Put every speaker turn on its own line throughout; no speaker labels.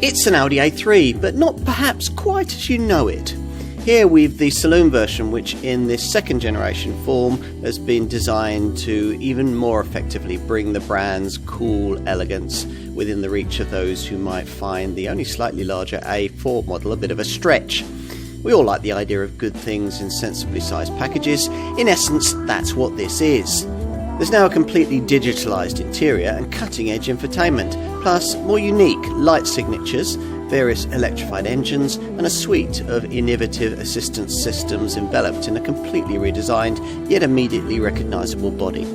It's an Audi A3, but not perhaps quite as you know it. Here we've the saloon version, which in this second generation form has been designed to even more effectively bring the brand's cool elegance within the reach of those who might find the only slightly larger A4 model a bit of a stretch. We all like the idea of good things in sensibly sized packages. In essence, that's what this is. There's now a completely digitalised interior and cutting-edge infotainment, plus more unique light signatures, various electrified engines, and a suite of innovative assistance systems enveloped in a completely redesigned, yet immediately recognisable body.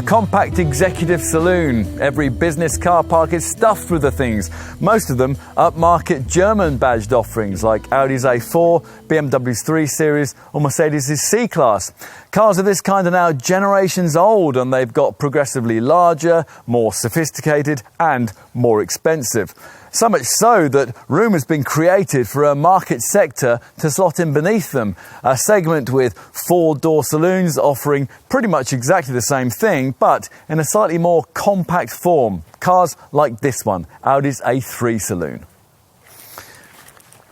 Compact executive saloon. Every business car park is stuffed with the things. Most of them upmarket German badged offerings like Audi's A4, BMW's 3 Series or Mercedes' C-Class. Cars of this kind are now generations old and they've got progressively larger, more sophisticated and more expensive. So much so that room has been created for a market sector to slot in beneath them. A segment with 4-door saloons offering pretty much exactly the same thing, but in a slightly more compact form. Cars like this one, Audi's A3 Saloon.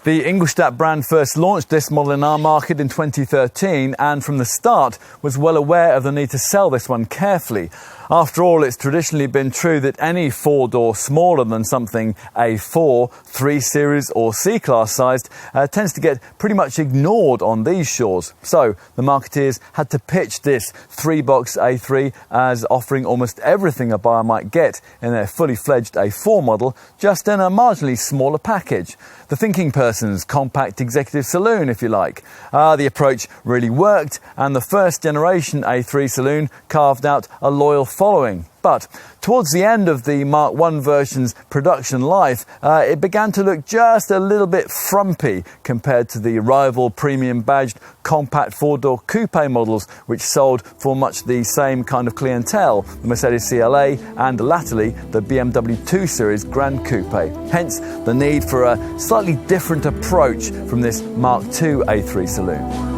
The Ingolstadt brand first launched this model in our market in 2013 and from the start was well aware of the need to sell this one carefully. After all, it's traditionally been true that any 4-door smaller than something A4, 3 Series or C-Class sized tends to get pretty much ignored on these shores. So the marketeers had to pitch this 3-box A3 as offering almost everything a buyer might get in their fully-fledged A4 model, just in a marginally smaller package. The thinking person's compact executive saloon, if you like. The approach really worked, and the first generation A3 Saloon carved out a loyal following. But towards the end of the Mark I version's production life, it began to look just a little bit frumpy compared to the rival premium badged compact 4-door coupe models which sold for much the same kind of clientele, the Mercedes CLA and latterly the BMW 2 Series Gran Coupe. Hence the need for a slightly different approach from this Mark II A3 Saloon.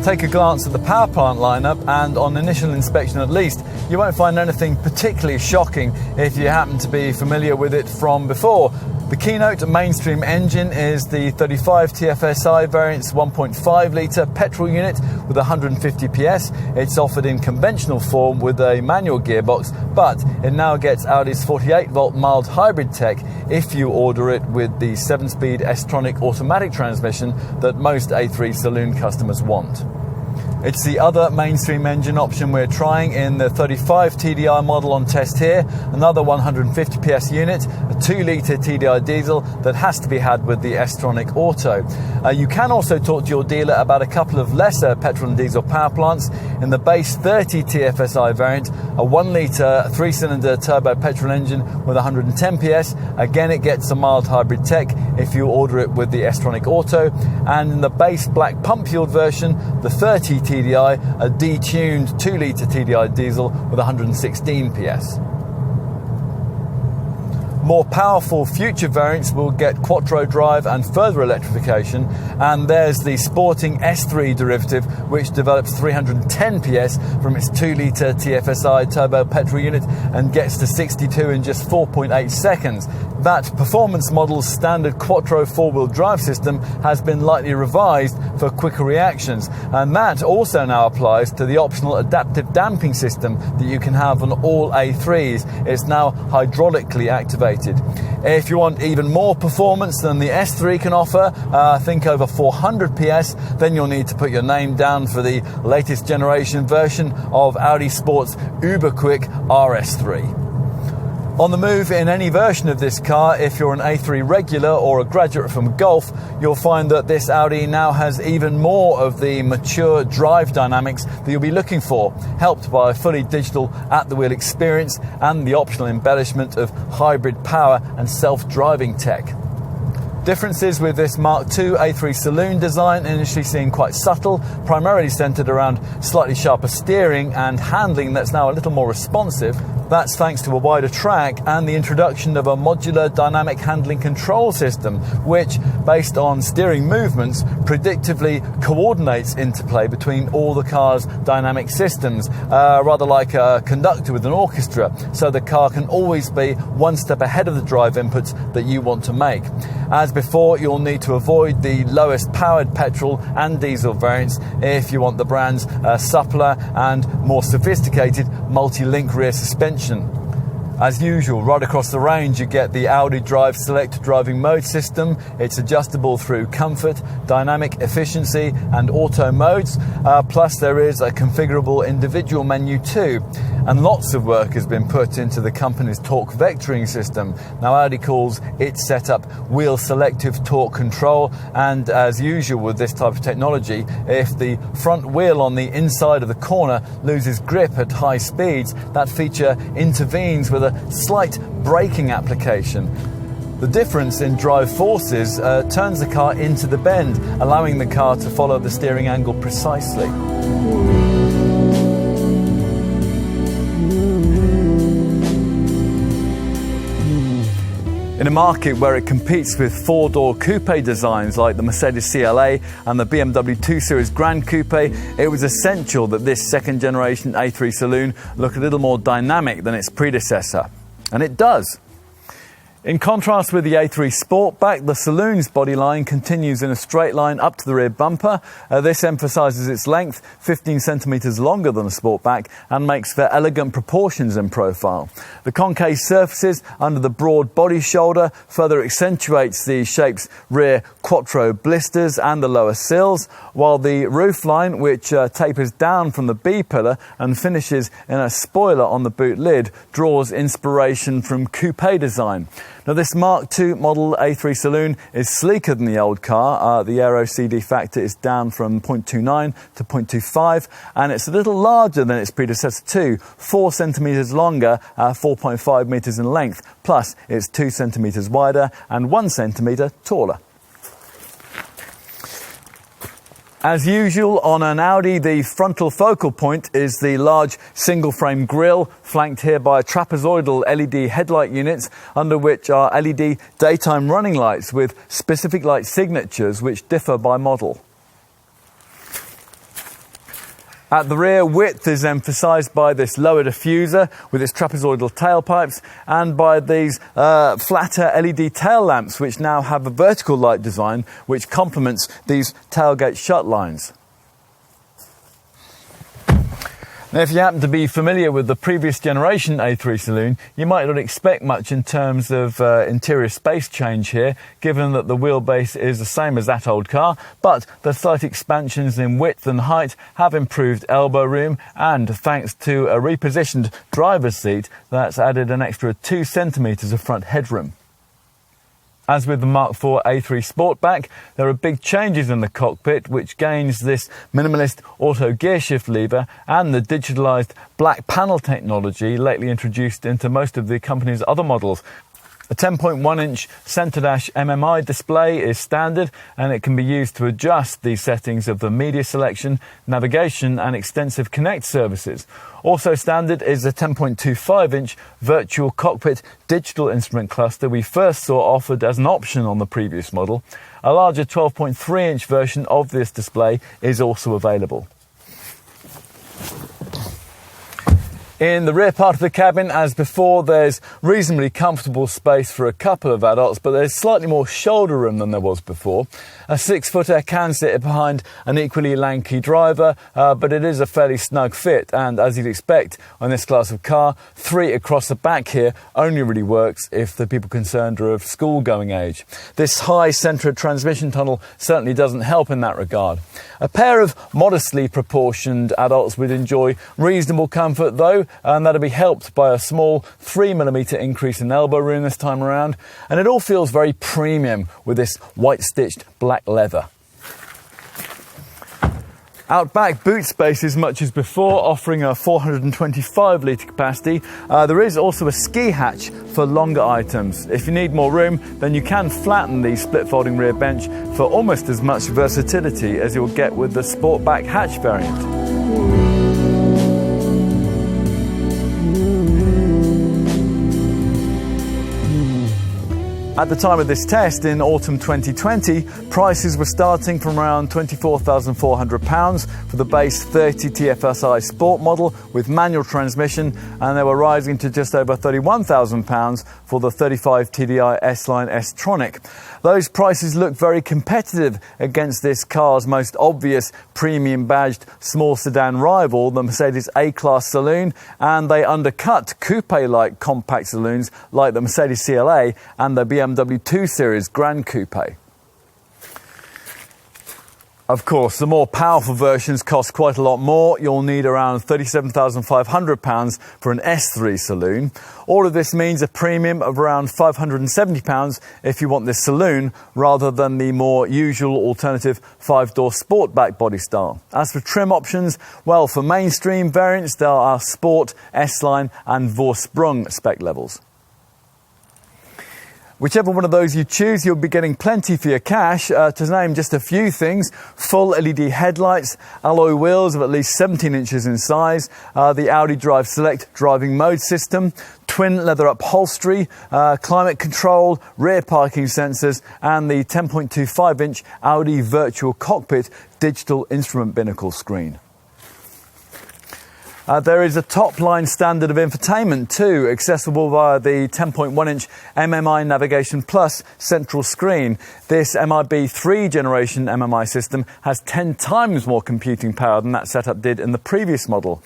Take a glance at the power plant lineup and on initial inspection at least, you won't find anything particularly shocking if you happen to be familiar with it from before. The keynote mainstream engine is the 35 TFSI variant's 1.5 litre petrol unit with 150 PS. It's offered in conventional form with a manual gearbox, but it now gets Audi's 48 volt mild hybrid tech if you order it with the 7-speed S-tronic automatic transmission that most A3 Saloon customers want. It's the other mainstream engine option we're trying in the 35 TDI model on test here, another 150 PS unit, a 2-litre TDI diesel that has to be had with the S-tronic Auto. You can also talk to your dealer about a couple of lesser petrol and diesel power plants. In the base 30 TFSI variant, a 1-litre 3-cylinder turbo petrol engine with 110 PS. Again, it gets a mild hybrid tech if you order it with the S-tronic Auto. And in the base black pump fueled version, the 30 TDI, a detuned 2-litre TDI diesel with 116 PS. More powerful future variants will get quattro drive and further electrification, and there's the sporting S3 derivative which develops 310 PS from its 2-litre TFSI turbo petrol unit and gets to 62 in just 4.8 seconds. That performance model's standard quattro 4-wheel drive system has been lightly revised for quicker reactions, and that also now applies to the optional adaptive damping system that you can have on all A3s. It's now hydraulically activated. If you want even more performance than the S3 can offer, think over 400 PS, then you'll need to put your name down for the latest generation version of Audi Sport's uber-quick RS3. On the move in any version of this car, if you're an A3 regular or a graduate from Golf, you'll find that this Audi now has even more of the mature drive dynamics that you'll be looking for, helped by a fully digital at-the-wheel experience and the optional embellishment of hybrid power and self-driving tech. Differences with this Mark II A3 Saloon design initially seem quite subtle, primarily centred around slightly sharper steering and handling that's now a little more responsive. That's thanks to a wider track and the introduction of a modular dynamic handling control system, which, based on steering movements, predictively coordinates interplay between all the car's dynamic systems, rather like a conductor with an orchestra, so the car can always be one step ahead of the drive inputs that you want to make. As before, you'll need to avoid the lowest powered petrol and diesel variants if you want the brand's suppler and more sophisticated multi-link rear suspension. As usual, right across the range you get the Audi Drive Select driving mode system. It's adjustable through comfort, dynamic efficiency and auto modes, plus there is a configurable individual menu too. And lots of work has been put into the company's torque vectoring system. Now Audi calls its setup wheel selective torque control, and as usual with this type of technology, if the front wheel on the inside of the corner loses grip at high speeds, that feature intervenes with a slight braking application. The difference in drive forces turns the car into the bend, allowing the car to follow the steering angle precisely. In a market where it competes with four-door coupe designs like the Mercedes CLA and the BMW 2 Series Gran Coupe, it was essential that this second-generation A3 Saloon look a little more dynamic than its predecessor. And it does. In contrast with the A3 Sportback, the Saloon's body line continues in a straight line up to the rear bumper. This emphasises its length, 15 centimetres longer than the Sportback, and makes for elegant proportions in profile. The concave surfaces under the broad body shoulder further accentuates the shape's rear quattro blisters and the lower sills, while the roofline, which tapers down from the B-pillar and finishes in a spoiler on the boot lid, draws inspiration from coupe design. Now this Mark II model A3 Saloon is sleeker than the old car. The aero CD factor is down from 0.29 to 0.25, and it's a little larger than its predecessor too, 4 centimetres longer, 4.5 metres in length, plus it's 2 centimetres wider and 1 centimetre taller. As usual on an Audi, the frontal focal point is the large single-frame grille, flanked here by trapezoidal LED headlight units, under which are LED daytime running lights with specific light signatures which differ by model. At the rear, width is emphasised by this lower diffuser with its trapezoidal tailpipes and by these flatter LED tail lamps, which now have a vertical light design which complements these tailgate shut lines. Now, if you happen to be familiar with the previous generation A3 Saloon, you might not expect much in terms of interior space change here, given that the wheelbase is the same as that old car, but the slight expansions in width and height have improved elbow room, and thanks to a repositioned driver's seat, that's added an extra 2 centimetres of front headroom. As with the Mark IV A3 Sportback, there are big changes in the cockpit, which gains this minimalist auto gearshift lever and the digitalised black panel technology lately introduced into most of the company's other models. A 10.1-inch centre dash MMI display is standard, and it can be used to adjust the settings of the media selection, navigation and extensive Connect services. Also standard is a 10.25-inch virtual cockpit digital instrument cluster we first saw offered as an option on the previous model. A larger 12.3-inch version of this display is also available. In the rear part of the cabin, as before, there's reasonably comfortable space for a couple of adults, but there's slightly more shoulder room than there was before. A 6-footer can sit behind an equally lanky driver, but it is a fairly snug fit, and as you'd expect on this class of car, 3 across the back here only really works if the people concerned are of school-going age. This high-centred transmission tunnel certainly doesn't help in that regard. A pair of modestly proportioned adults would enjoy reasonable comfort though, and that'll be helped by a small 3mm increase in elbow room this time around, and it all feels very premium with this white-stitched black leather. Out back, boot space is much as before, offering a 425-litre capacity. There is also a ski hatch for longer items. If you need more room, then you can flatten the split-folding rear bench for almost as much versatility as you'll get with the Sportback hatch variant. At the time of this test in autumn 2020, prices were starting from around £24,400 for the base 30 TFSI Sport model with manual transmission, and they were rising to just over £31,000 for the 35 TDI S-Line S-Tronic. Those prices look very competitive against this car's most obvious premium badged small sedan rival, the Mercedes A-Class Saloon, and they undercut coupe-like compact saloons like the Mercedes CLA and the BMW 2 Series Gran Coupe. Of course, the more powerful versions cost quite a lot more. You'll need around £37,500 for an S3 Saloon. All of this means a premium of around £570 if you want this Saloon rather than the more usual alternative 5-door Sportback body style. As for trim options, well, for mainstream variants there are Sport, S-Line and Vorsprung spec levels. Whichever one of those you choose, you'll be getting plenty for your cash. To name just a few things: full LED headlights, alloy wheels of at least 17 inches in size, the Audi Drive Select driving mode system, twin leather upholstery, climate control, rear parking sensors, and the 10.25-inch Audi Virtual Cockpit digital instrument binnacle screen. There is a top-line standard of infotainment too, accessible via the 10.1-inch MMI Navigation Plus central screen. This MIB 3 generation MMI system has 10 times more computing power than that setup did in the previous model.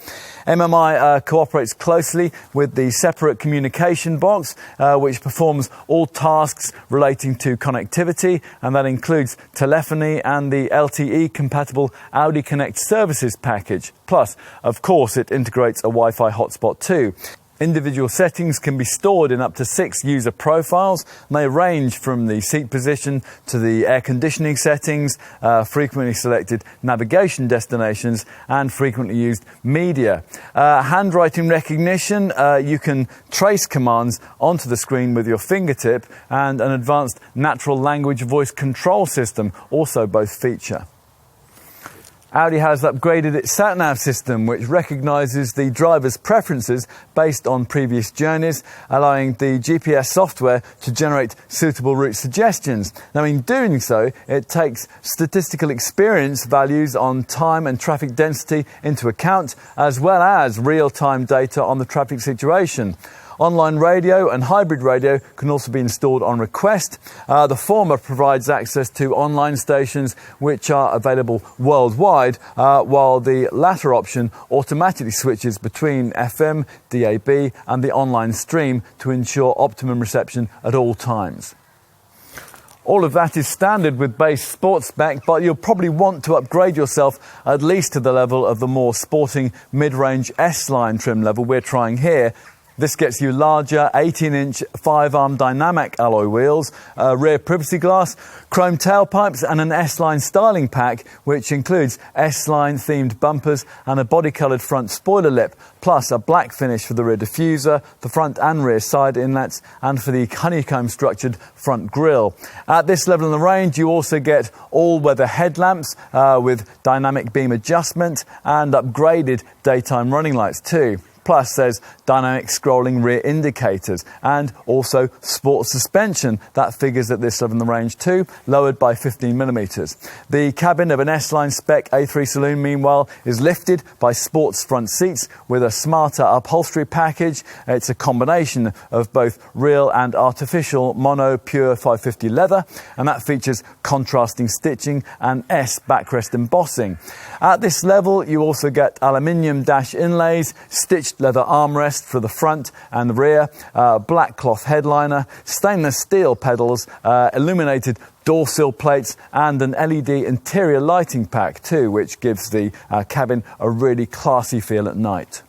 MMI cooperates closely with the separate communication box, which performs all tasks relating to connectivity, and that includes telephony and the LTE-compatible Audi Connect services package. Plus, of course, it integrates a Wi-Fi hotspot too. Individual settings can be stored in up to 6 user profiles, and they range from the seat position to the air conditioning settings, frequently selected navigation destinations, and frequently used media. Handwriting recognition, you can trace commands onto the screen with your fingertip, and an advanced natural language voice control system also both feature. Audi has upgraded its sat-nav system, which recognises the driver's preferences based on previous journeys, allowing the GPS software to generate suitable route suggestions. Now, in doing so, it takes statistical experience values on time and traffic density into account, as well as real-time data on the traffic situation. Online radio and hybrid radio can also be installed on request. The former provides access to online stations which are available worldwide, while the latter option automatically switches between FM, DAB and the online stream to ensure optimum reception at all times. All of that is standard with base sports spec, but you'll probably want to upgrade yourself at least to the level of the more sporting mid-range S-Line trim level we're trying here. This gets you larger 18-inch 5-arm dynamic alloy wheels, rear privacy glass, chrome tailpipes and an S-Line styling pack, which includes S-Line themed bumpers and a body-coloured front spoiler lip, plus a black finish for the rear diffuser, the front and rear side inlets, and for the honeycomb-structured front grille. At this level in the range, you also get all-weather headlamps with dynamic beam adjustment and upgraded daytime running lights too. Plus, there's dynamic scrolling rear indicators and also sport suspension. That figures at this level in the range too, lowered by 15mm. The cabin of an S-Line spec A3 Saloon, meanwhile, is lifted by sports front seats with a smarter upholstery package. It's a combination of both real and artificial mono pure 550 leather, and that features contrasting stitching and S backrest embossing. At this level, you also get aluminium dash inlays, stitched leather armrest for the front and the rear, black cloth headliner, stainless steel pedals, illuminated door sill plates and an LED interior lighting pack too, which gives the cabin a really classy feel at night.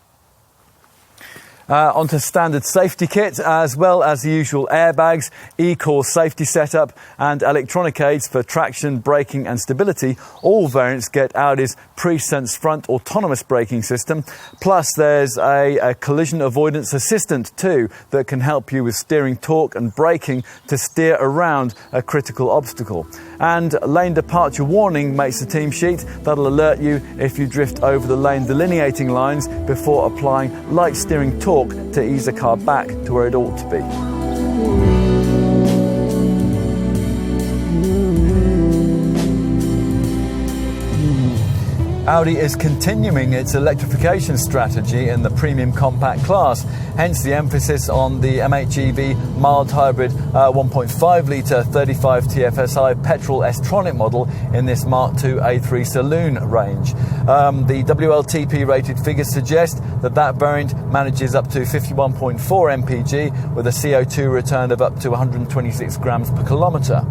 Onto standard safety kit, as well as the usual airbags, e-core safety setup and electronic aids for traction, braking and stability. All variants get Audi's pre-sense front autonomous braking system. Plus there's a collision avoidance assistant too that can help you with steering torque and braking to steer around a critical obstacle. And lane departure warning makes the team sheet. That'll alert you if you drift over the lane delineating lines before applying light steering torque to ease the car back to where it ought to be. Audi is continuing its electrification strategy in the premium compact class, hence the emphasis on the MHEV mild hybrid 1.5-litre 35 TFSI petrol S-tronic model in this MK2 A3 Saloon range. The WLTP rated figures suggest that variant manages up to 51.4 mpg with a CO2 return of up to 126 grams per kilometre.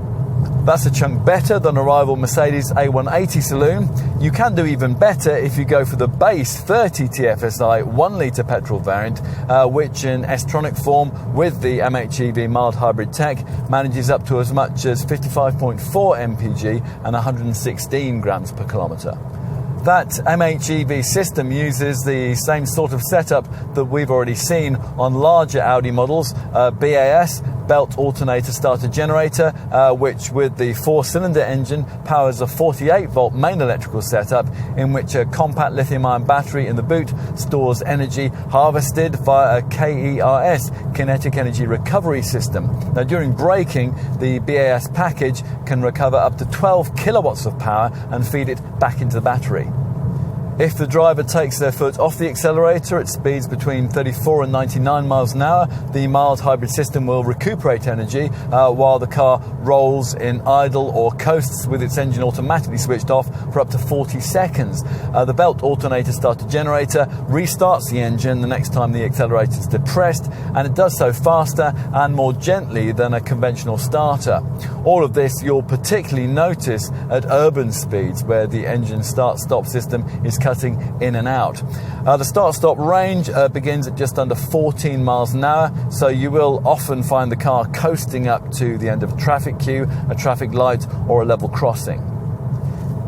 That's a chunk better than a rival Mercedes A3 Saloon. You can do even better if you go for the base 30 TFSI 1-litre petrol variant, which in S-tronic form with the MHEV mild hybrid tech manages up to as much as 55.4 mpg and 116 grams per kilometre. That MHEV system uses the same sort of setup that we've already seen on larger Audi models, BAS, belt alternator starter generator, which with the 4-cylinder engine powers a 48-volt main electrical setup in which a compact lithium-ion battery in the boot stores energy harvested via a KERS, kinetic energy recovery system. Now, during braking, the BAS package can recover up to 12 kilowatts of power and feed it back into the battery. If the driver takes their foot off the accelerator at speeds between 34 and 99 miles an hour, the mild hybrid system will recuperate energy while the car rolls in idle or coasts with its engine automatically switched off for up to 40 seconds. The belt alternator starter generator restarts the engine the next time the accelerator is depressed, and it does so faster and more gently than a conventional starter. All of this you'll particularly notice at urban speeds where the engine start-stop system is cutting in and out. The start-stop range begins at just under 14 miles an hour, so you will often find the car coasting up to the end of a traffic queue, a traffic light or a level crossing.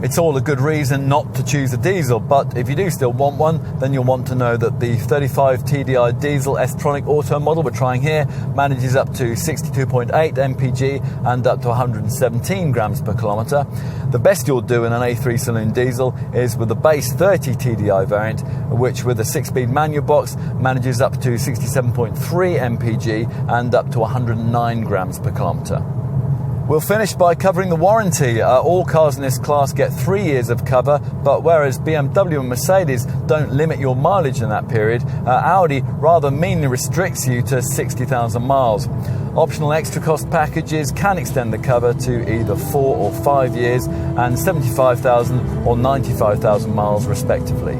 It's all a good reason not to choose a diesel, but if you do still want one, then you'll want to know that the 35 TDI diesel S-tronic auto model we're trying here manages up to 62.8 mpg and up to 117 grams per kilometre. The best you'll do in an A3 Saloon diesel is with the base 30 TDI variant, which with a 6-speed manual box manages up to 67.3 mpg and up to 109 grams per kilometre. We'll finish by covering the warranty. All cars in this class get 3 years of cover, but whereas BMW and Mercedes don't limit your mileage in that period, Audi rather meanly restricts you to 60,000 miles. Optional extra cost packages can extend the cover to either 4 or 5 years and 75,000 or 95,000 miles respectively.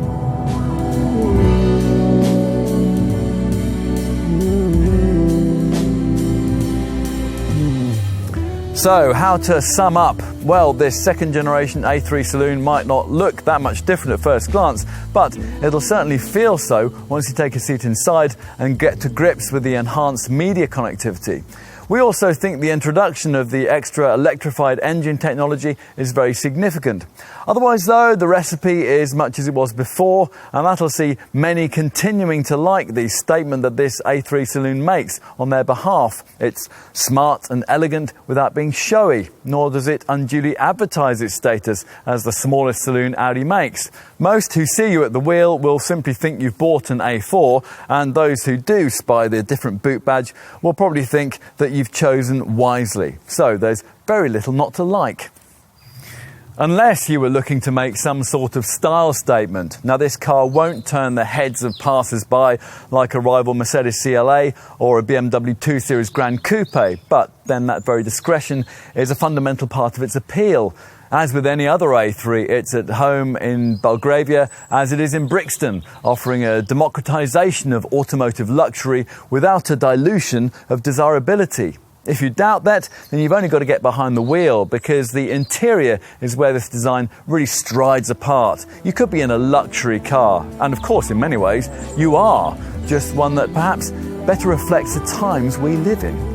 So, how to sum up? Well, this second generation A3 Saloon might not look that much different at first glance, but it'll certainly feel so once you take a seat inside and get to grips with the enhanced media connectivity. We also think the introduction of the extra electrified engine technology is very significant. Otherwise though, the recipe is much as it was before, and that'll see many continuing to like the statement that this A3 Saloon makes on their behalf. It's smart and elegant without being showy, nor does it unduly advertise its status as the smallest saloon Audi makes. Most who see you at the wheel will simply think you've bought an A4, and those who do spy the different boot badge will probably think that you've chosen wisely. So there's very little not to like. Unless you were looking to make some sort of style statement. Now, this car won't turn the heads of passers-by like a rival Mercedes CLA or a BMW 2 Series Gran Coupe, but then that very discretion is a fundamental part of its appeal. As with any other A3, it's at home in Belgravia as it is in Brixton, offering a democratization of automotive luxury without a dilution of desirability. If you doubt that, then you've only got to get behind the wheel, because the interior is where this design really strides apart. You could be in a luxury car, and of course in many ways you are, just one that perhaps better reflects the times we live in.